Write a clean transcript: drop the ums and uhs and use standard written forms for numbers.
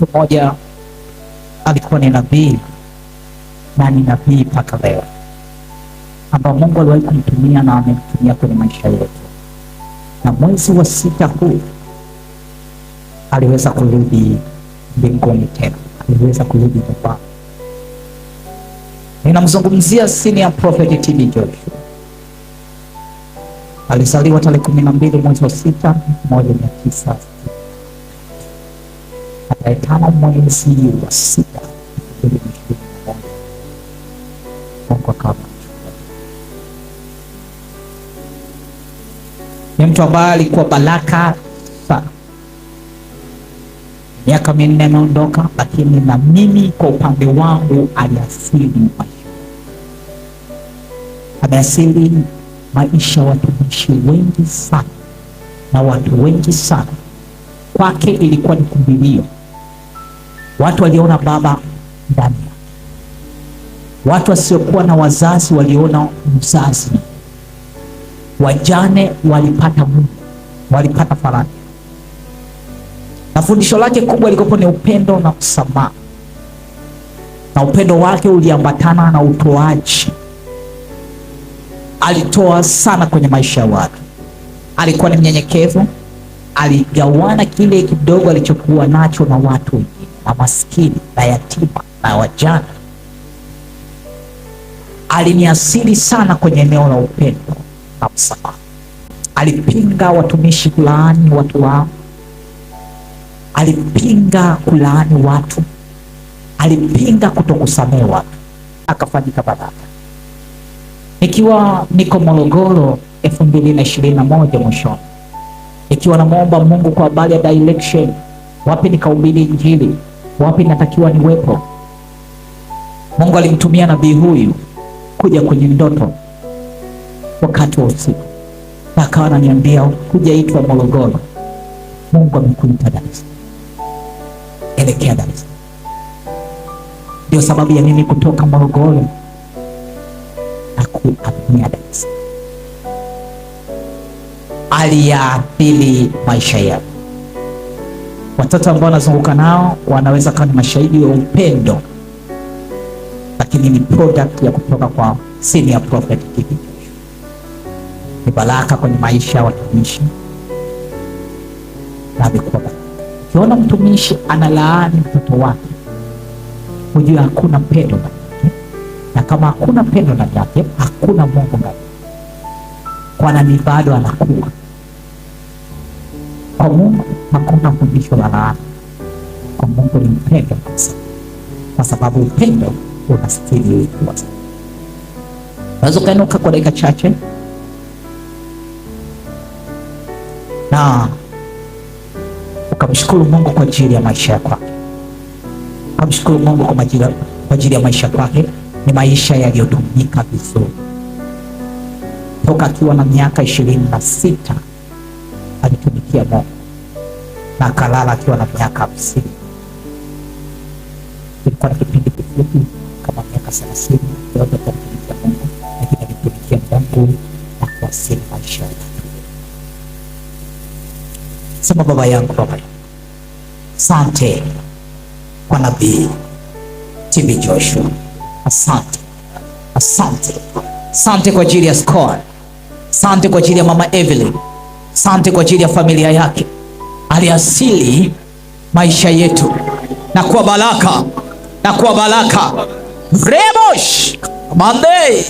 Mtu mmoja alikuwa ni nabii na ni nabii mpaka leo, ambao Mungu aliwahi kumtumia na amemtumia kwenye maisha yetu. Na mwezi wa 6 huu aliweza kurudi mbinguni tena, aliweza kurudi nyumbani. Ninamzungumzia Senior Prophet TB Joshua. Alizaliwa tarehe 12 mwezi wa 6 1960. Tarehe 5 mwezi wa 6 2021 Mungu akamchukua. Ni mtu ambaye alikuwa baraka sana. Miaka 4 ameondoka, lakini na mimi kwa upande wangu aliasili maisha. Ameasili maisha watumishi wengi sana na watu wengi sana. Kwake ilikuwa ni kimbilio. Watu waliona baba ndani yake. Watu wasiokuwa na wazazi waliona mzazi. Wajane walipata Mungu, walipata faraja. Na fundisho lake kubwa lilikuwa ni upendo na msamaha. Na upendo wake uliambatana na utoaji. Alitoa sana kwenye maisha ya watu. Alikuwa ni mnyenyekevu. Aligawana kile kidogo alichokuwa nacho na watu wengine, na maskini na yatima na wajane. Aliniasili sana kwenye eneo la upendo na msamaha. Alipinga watumishi kulaani watu wao. Alipinga kulaani watu. Alipinga kutokusamehe watu. Akafanyika baraka. Nikiwa niko Morogoro 2021 mwishoni, ikiwa namuomba Mungu kwa habari ya direction, wapi nikahubiri Injili, wapi natakiwa niwepo, Mungu alimtumia nabii huyu kuja kwenye ndoto wakati wa usiku, na akawa ananiambia hujaitwa Morogoro, Mungu amekuita Dar es Salaam, elekea Dar es Salaam. Ndio sababu ya mimi kutoka Morogoro na kuhamia Dar es Salaam. Aliyaathiri maisha yao. Watoto ambao wanazunguka nao wanaweza kuwa ni mashahidi wa upendo, lakini ni product ya kutoka kwa Senior Prophet TB Joshua. Ni baraka kwenye maisha ya watumishi na amekuwa baraka. Ukiona mtumishi analaani mtoto wake, hujua hakuna pendo ndani yake, na kama hakuna pendo ndani yake, hakuna Mungu ndani yake. Kwa nini bado anakuwa? Kwa Mungu hakuna fundisho la laana. Kwa Mungu ni upendo kabisa, kwa sababu upendo unastahili kuwa. Unaweza ukainuka kwa dakika chache na ukamshukuru Mungu kwa ajili ya maisha yako. Ukamshukuru Mungu kwa ajili ya maisha yako. Ni maisha yaliyotumika vizuri. Toka akiwa na miaka 26 alitumikia Mungu, na akalala akiwa na miaka 50. Ilikuwa na kipindi kifupi kama miaka 30 yote alitumikia Mungu, lakini alitumikia Mungu na kuasili maisha yake. Sema, baba yangu, baba, asante kwa nabii TB Joshua. Asante, asante, asante kwa ajili ya Score. Asante kwa ajili ya mama Evelyn. Asante kwa ajili ya familia yake. Aliasili maisha yetu na kuwa baraka, na kuwa baraka. Rebosh Monday.